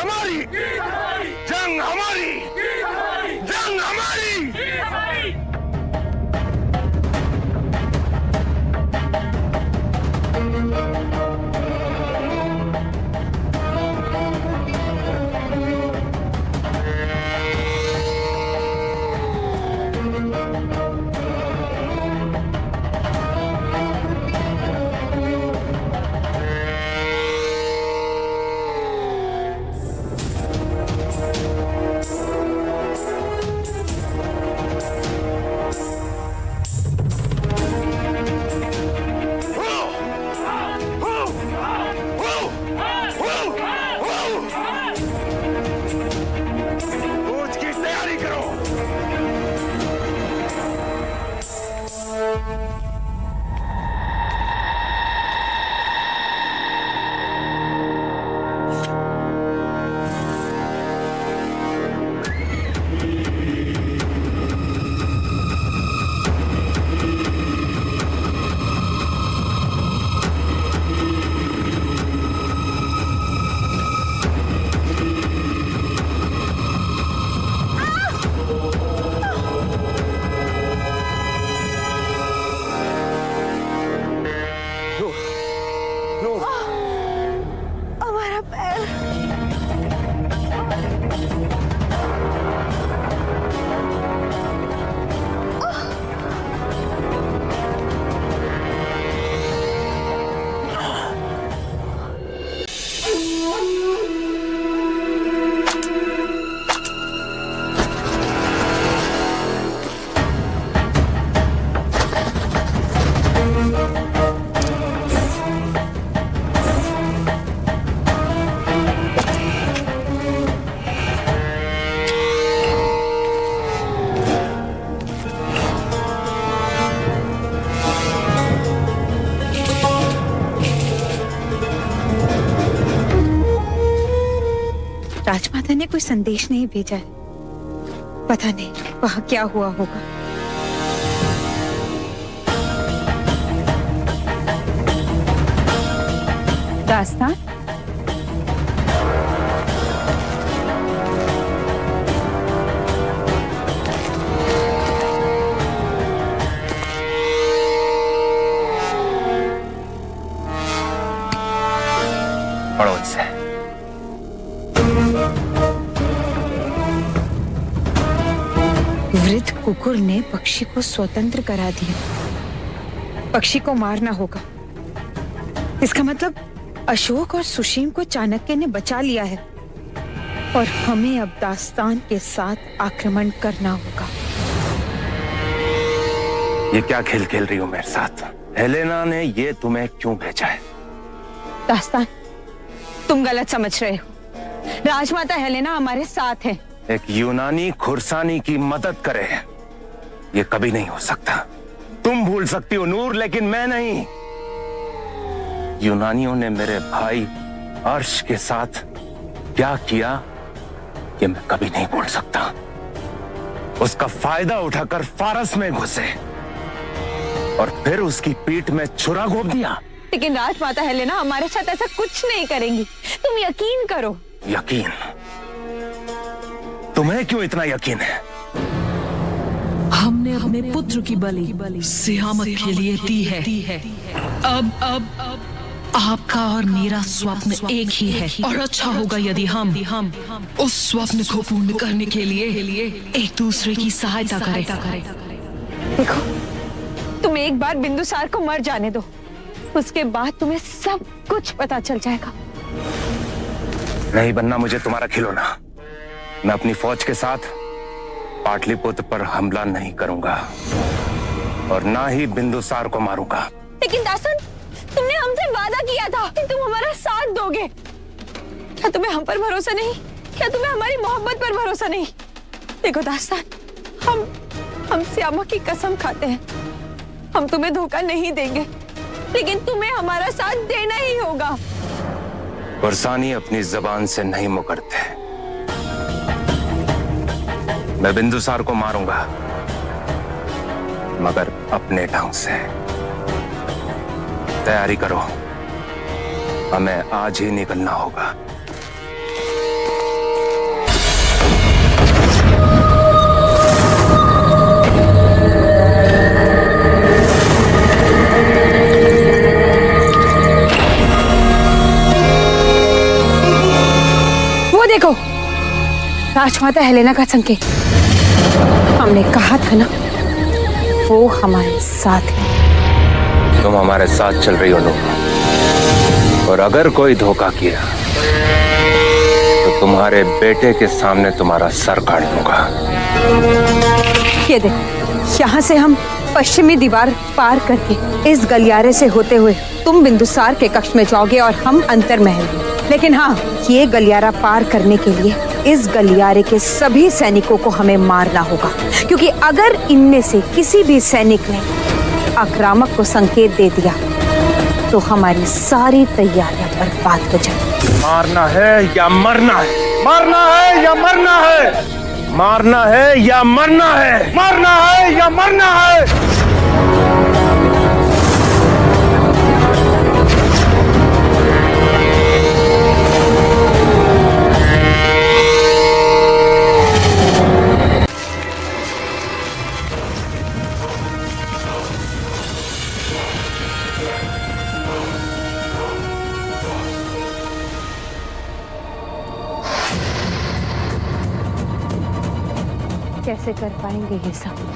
हमारी, जंग हमारी, जंग हमारी। हमारा पैर। राजमाता ने कोई संदेश नहीं भेजा है। पता नहीं वहां क्या हुआ होगा। दास्तान, पढ़ो इसे। वृद्ध कुकुर ने पक्षी को स्वतंत्र करा दिया। पक्षी को मारना होगा। इसका मतलब अशोक और सुशीम को चाणक्य ने बचा लिया है और हमें अब दास्तान के साथ आक्रमण करना होगा। ये क्या खेल खेल रही हो मेरे साथ? हेलेना ने ये तुम्हें क्यों भेजा है? दास्तान, तुम गलत समझ रहे हो। राजमाता हेलेना हमारे साथ है। एक यूनानी खुरसानी की मदद करे, ये कभी नहीं हो सकता। तुम भूल सकती हो नूर, लेकिन मैं नहीं। यूनानियों ने मेरे भाई अर्श के साथ क्या किया, ये मैं कभी नहीं भूल सकता। उसका फायदा उठाकर फारस में घुसे और फिर उसकी पीठ में छुरा घोंप दिया। लेकिन राजमाता हेलेना हमारे साथ ऐसा कुछ नहीं करेंगी। तुम यकीन करो। यकीन? तुम्हें क्यों इतना यकीन है? हमने अपने पुत्र की बलि सियामत के लिए दी है। अब आपका और मेरा स्वप्न एक ही है और अच्छा होगा यदि हम उस स्वप्न को पूर्ण करने के लिए एक दूसरे की सहायता करें। देखो, तुम एक बार बिंदुसार को मर जाने दो, उसके बाद तुम्हें सब कुछ पता चल जाएगा। नहीं बनना मुझे तुम्हारा खिलौना। मैं अपनी फौज के साथ पाटलिपुत्र पर हमला नहीं करूंगा और ना ही बिंदुसार को मारूंगा। लेकिन दास्तान, तुमने हमसे वादा किया था कि तुम हमारा साथ दोगे। क्या तुम्हें हम पर भरोसा नहीं? क्या तुम्हें हमारी मोहब्बत पर भरोसा नहीं? देखो दास्तान, हम श्यामा की कसम खाते हैं, हम तुम्हें धोखा नहीं देंगे, लेकिन तुम्हें हमारा साथ देना ही होगा। खुरसानी अपनी जबान से नहीं मुकरते। मैं बिंदुसार को मारूंगा, मगर अपने ढंग से। तैयारी करो, हमें आज ही निकलना होगा। देखो, राजमाता हेलेना का संकेत। हमने कहा था ना, वो हमारे साथ है। तुम हमारे साथ चल रही हो नूपुर, और अगर कोई धोखा किया तो तुम्हारे बेटे के सामने तुम्हारा सर काट दूंगा। ये देखो, यहाँ से हम पश्चिमी दीवार पार करके इस गलियारे से होते हुए तुम बिंदुसार के कक्ष में जाओगे और हम अंतर महल में। लेकिन हाँ, ये गलियारा पार करने के लिए इस गलियारे के सभी सैनिकों को हमें मारना होगा, क्योंकि अगर इनमें से किसी भी सैनिक ने आक्रामक को संकेत दे दिया तो हमारी सारी तैयारियां बर्बाद हो जाएंगी। मारना है या मरना है? मारना है या मरना है? मारना है या मरना है? मारना है या मरना है? कैसे कर पाएंगे ये सब?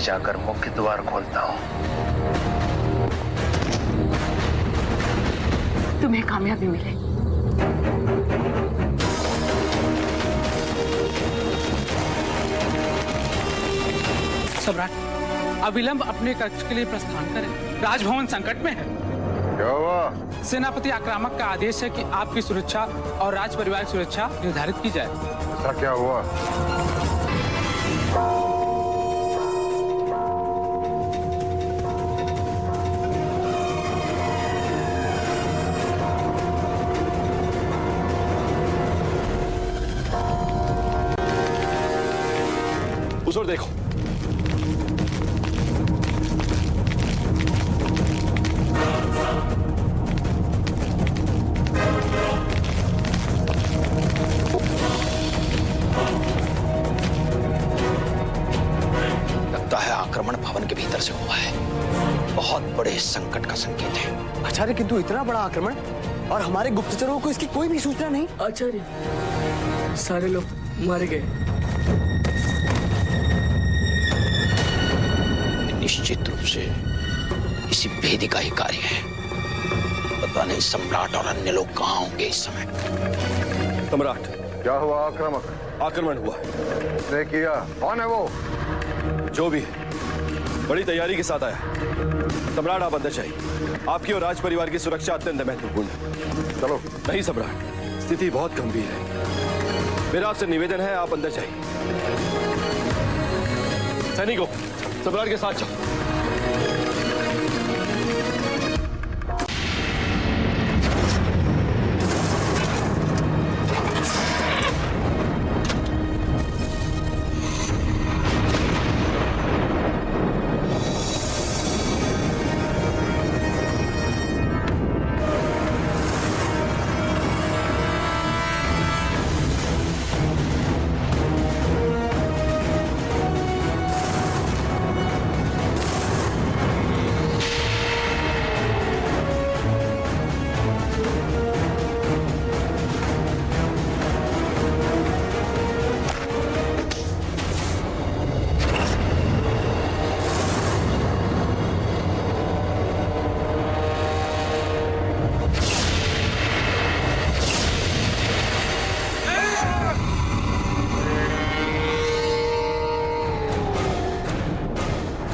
जाकर मुख्य द्वार खोलता हूं। तुम्हें कामयाबी मिले। सम्राट, अविलंब अपने कक्ष के लिए प्रस्थान करें। राजभवन संकट में है। क्या हुआ? सेनापति आक्रामक का आदेश है कि आपकी सुरक्षा और राज परिवार की सुरक्षा निर्धारित की जाए। ऐसा क्या हुआ? उस ओर देखो। लगता है आक्रमण भवन के भीतर से हुआ है। बहुत बड़े संकट का संकेत है। आचार्य, किंतु इतना बड़ा आक्रमण और हमारे गुप्तचरों को इसकी कोई भी सूचना नहीं। आचार्य, सारे लोग मारे गए। निश्चित रूप से किसी भेदी का ही कार्य है। पता नहीं सम्राट और अन्य लोग कहाँ होंगे इस समय। सम्राट, क्या हुआ? आक्रामक आक्रमण हुआ है। किसने किया? कौन है वो? जो भी है बड़ी तैयारी के साथ आया है। सम्राट, आप अंदर जाइए। आपकी और राज परिवार की सुरक्षा अत्यंत महत्वपूर्ण है। चलो। नहीं सम्राट, स्थिति बहुत गंभीर है। मेरा आपसे निवेदन है, आप अंदर जाइए। सैनिकों, सम्राट के साथ जाओ।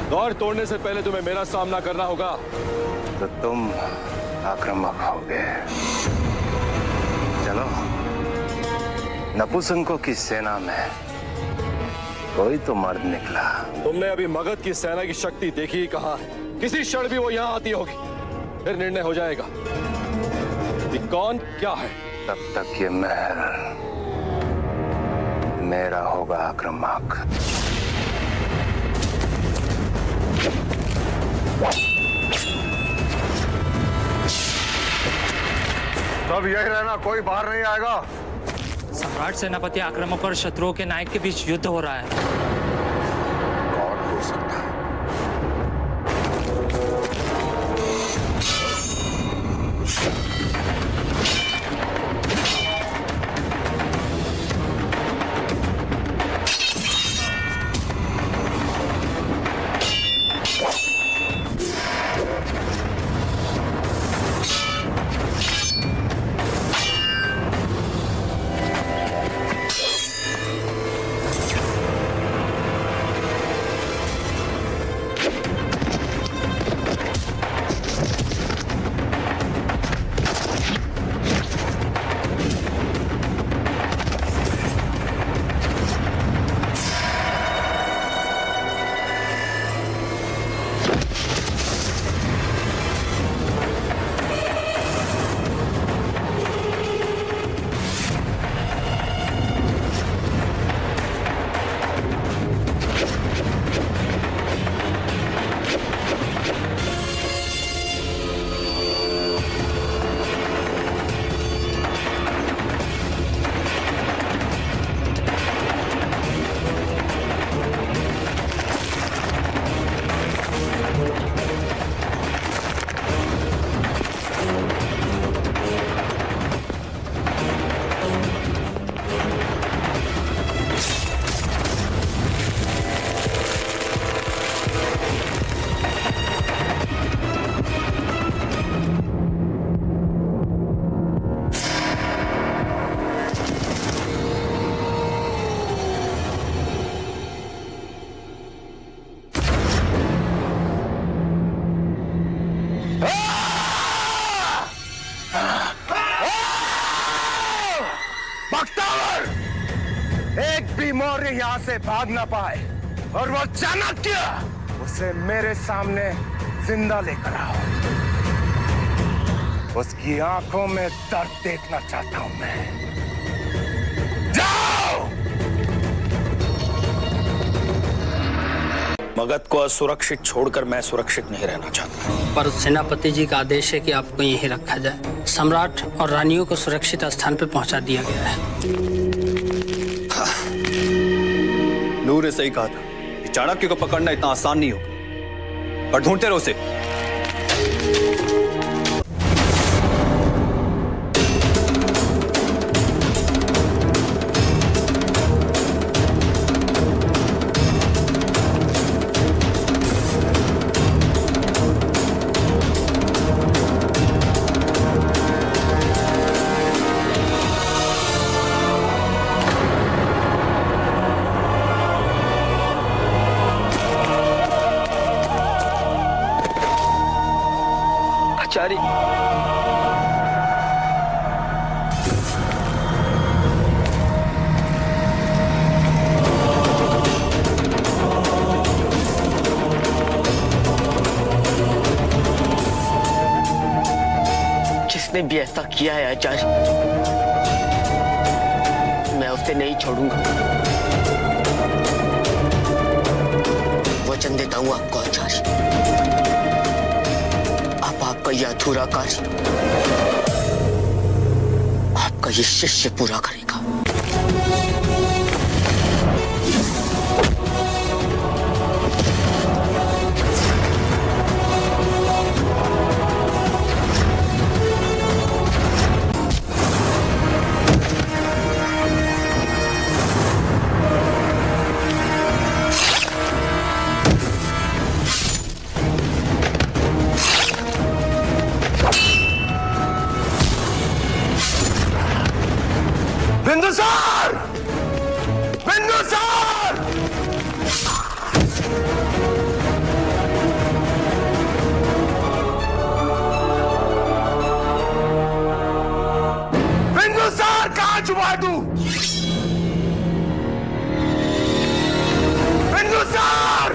द्वार तोड़ने से पहले तुम्हें मेरा सामना करना होगा। तो तुम आक्रामक हो गए। चलो, नपुंसकों की सेना में कोई तो मर्द निकला। तुमने अभी मगध की सेना की शक्ति देखी ही कहाँ है। किसी क्षण भी वो यहाँ आती होगी, फिर निर्णय हो जाएगा कि कौन क्या है। तब तक ये महल मेरा होगा आक्रामक। सब यही रहना, कोई बाहर नहीं आएगा। सम्राट, सेनापति आक्रामक और शत्रुओं के नायक के बीच युद्ध हो रहा है। कौन हो सकता है? यहाँ से भाग ना पाए। और वो चाणक्य, उसे मेरे सामने जिंदा लेकर आओ। उसकी आंखों में दर्द देखना चाहता हूं मैं। जाओ! मगध को असुरक्षित छोड़कर मैं सुरक्षित नहीं रहना चाहता। पर सेनापति जी का आदेश है कि आपको यहीं रखा जाए। सम्राट और रानियों को सुरक्षित स्थान पर पहुंचा दिया गया है। नूर ने सही कहा था कि चाणक्य को पकड़ना इतना आसान नहीं होगा, पर ढूंढते रहो उसे। आचार्य, जिसने भी ऐसा किया है आचार्य, मैं उसे नहीं छोड़ूंगा। वचन देता हूं आपको आचार्य, आपका यह अधूरा कार्य आपका ये शिष्य पूरा करेगा। बिंदुसार! बिंदुसार! बिंदुसार कहां छुपा तू? बिंदुसार!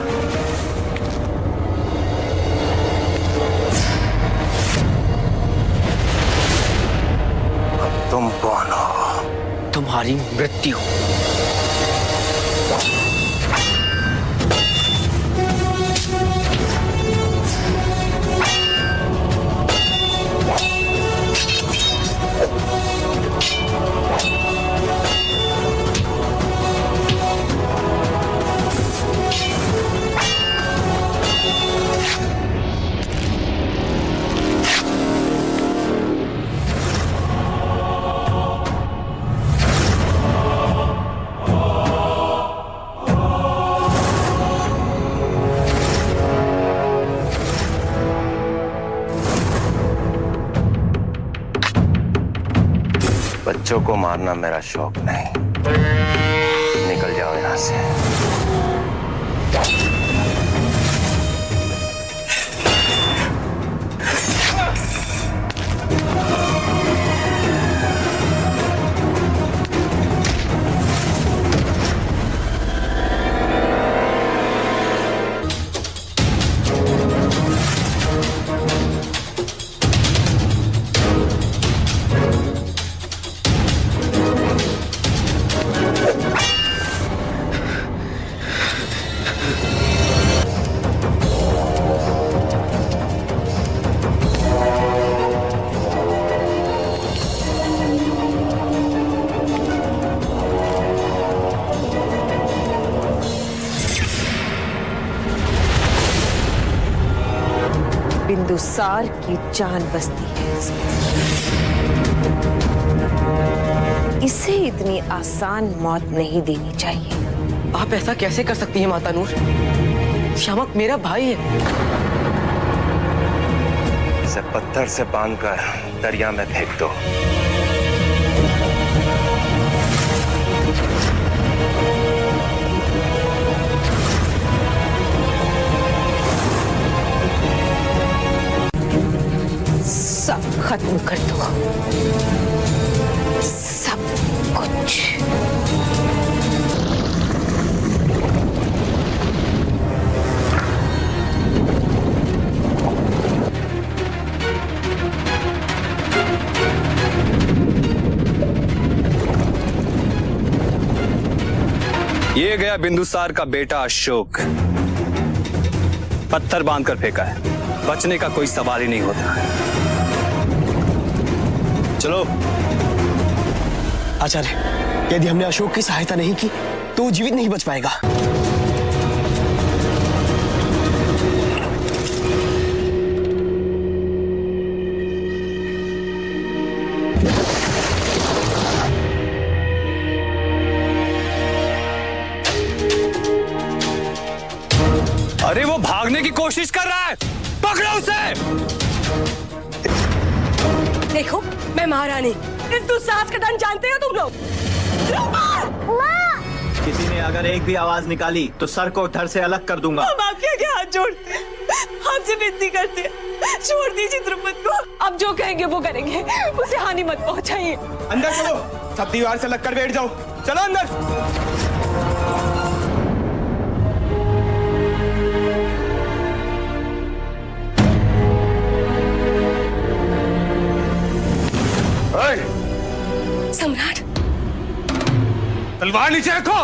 अब तुम कौन हो? तुम्हारी मृत्यु। बच्चों को मारना मेरा शौक नहीं। निकल जाओ यहां से। बिंदुसार की जान बसती है इसमें। इसे इतनी आसान मौत नहीं देनी चाहिए। आप ऐसा कैसे कर सकती हैं माता नूर? श्यामक मेरा भाई है। इसे पत्थर से बांधकर दरिया में फेंक दो। सब खत्म कर दो, सब कुछ। ये गया बिंदुसार का बेटा अशोक, पत्थर बांधकर फेंका है, बचने का कोई सवाल ही नहीं होता है। चलो। आचार्य, यदि हमने अशोक की सहायता नहीं की तो वो जीवित नहीं बच पाएगा। अरे वो भागने की कोशिश कर रहा है, पकड़ो उसे। देखो, मैं महारानी, इस दुस्साहस का दंड जानते हो तुम लोग? किसी ने अगर एक भी आवाज निकाली तो सर को धड़ से अलग कर दूंगा। हम आपके आगे हाथ जोड़ते हैं, आपसे विनती करते हैं, छोड़ दीजिए द्रुपद को। आप जो कहेंगे वो करेंगे, उसे हानि मत पहुंचाइए। अंदर चलो, सब दीवार से लगकर बैठ जाओ। चलो अंदर। सम्राट, तलवार नीचे रखो।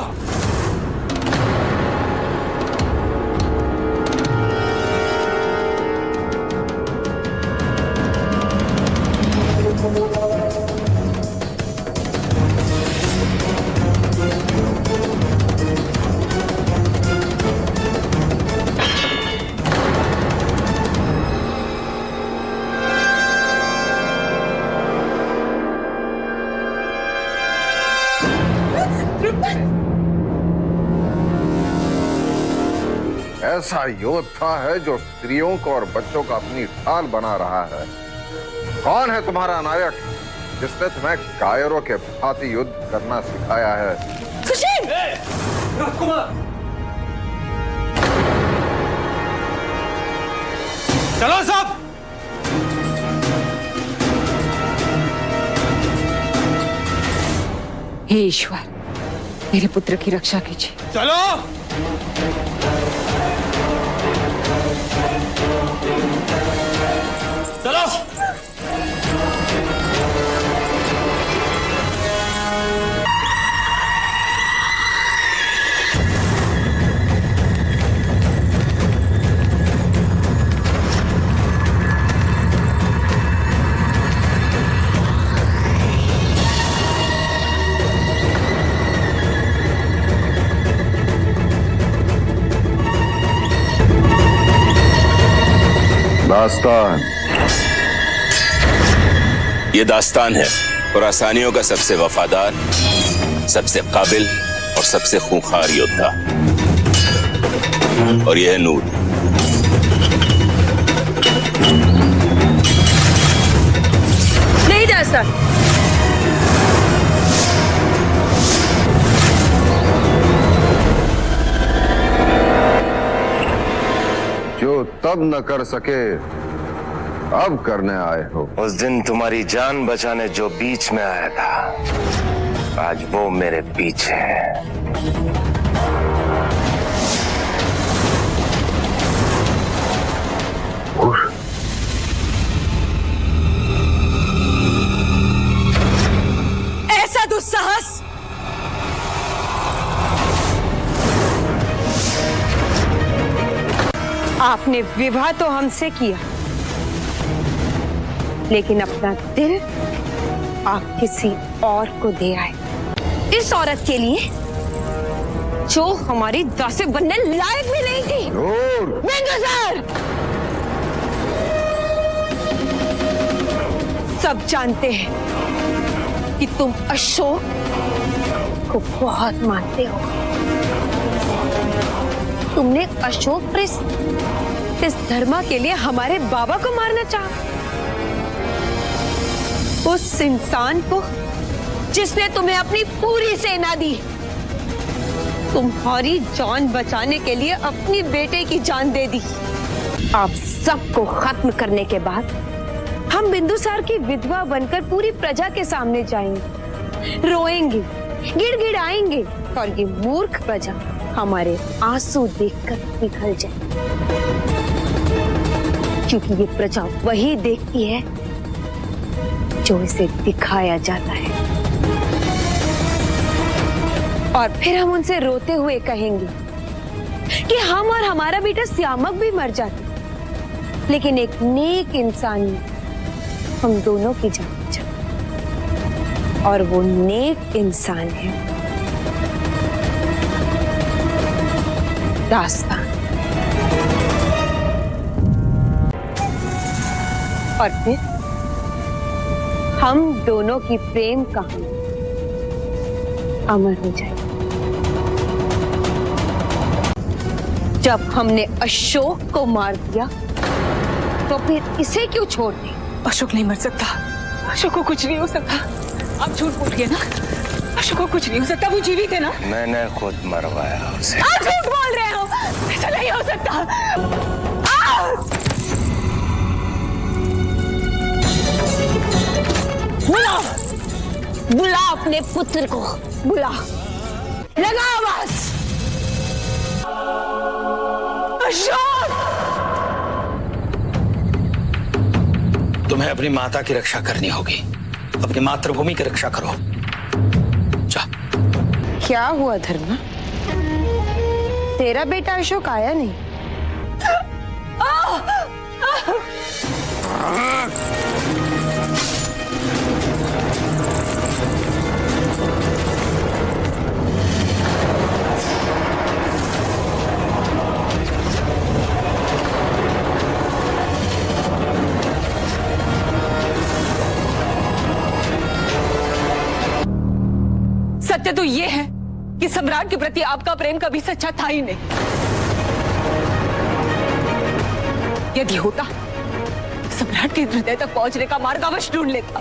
ऐसा योद्धा है जो स्त्रियों को और बच्चों को अपनी ढाल बना रहा है। कौन है तुम्हारा नायक जिसने तुम्हें कायरों के भांति युद्ध करना सिखाया है? सुशील! राजकुमार! चलो सब। हे ईश्वर, मेरे पुत्र की रक्षा कीजिए। चलो। चलो। दास्तान। ये दास्तान है खुरासानियों का सबसे वफादार, सबसे काबिल और सबसे खूंखार योद्धा, और यह है नूर। नहीं दास्तान, जो तब न कर सके अब करने आए हो। उस दिन तुम्हारी जान बचाने जो बीच में आया था, आज वो मेरे पीछे है। ऐसा दुस्साहस आपने विवाह तो हमसे किया, लेकिन अपना दिल आप किसी और को दे आए, इस औरत के लिए जो हमारी दासी बनने लायक भी नहीं थी। बिंदुसार, सब जानते हैं कि तुम अशोक को बहुत मानते हो। तुमने अशोक पर इस धर्मा के लिए हमारे बाबा को मारना चाहा। उस इंसान को जिसने तुम्हें अपनी पूरी सेना दी, तुम्हारी जान बचाने के लिए अपनी बेटे की जान दे दी। आप सबको खत्म करने के बाद हम बिंदुसार की विधवा बनकर पूरी प्रजा के सामने जाएंगे, रोएंगे, गिड़गिड़ाएंगे, और ये मूर्ख प्रजा हमारे आंसू देखकर पिघल जाए, क्योंकि ये प्रजा वही देखती है जो इसे दिखाया जाता है, और फिर हम उनसे रोते हुए कहेंगे कि हम और हमारा बेटा श्यामक भी मर जाते, लेकिन एक नेक इंसान ने हम दोनों की जान बचाई, और वो नेक इंसान है दास्तान। और फिर हम दोनों की प्रेम कहानी अमर हो जाए। जब हमने अशोक को मार दिया तो फिर इसे क्यों छोड़ दे? अशोक नहीं मर सकता, अशोक को कुछ नहीं हो सकता। आप झूठ बोल रहे हैं ना, अशोक को कुछ नहीं हो सकता, वो जीवित है ना। मैंने खुद मरवाया उसे। आप झूठ बोल रहे हो, ऐसा नहीं हो सकता। बुला, बुला अपने पुत्र को, बुला, लगा आवाज। अशोक! तुम्हें अपनी माता की रक्षा करनी होगी, अपनी मातृभूमि की रक्षा करो। जा। क्या हुआ धर्मा? तेरा बेटा अशोक आया नहीं? सत्य तो ये है कि सम्राट के प्रति आपका प्रेम कभी सच्चा था ही नहीं। यदि होता, सम्राट के हृदय तक पहुंचने का मार्ग अवश्य ढूंढ लेता।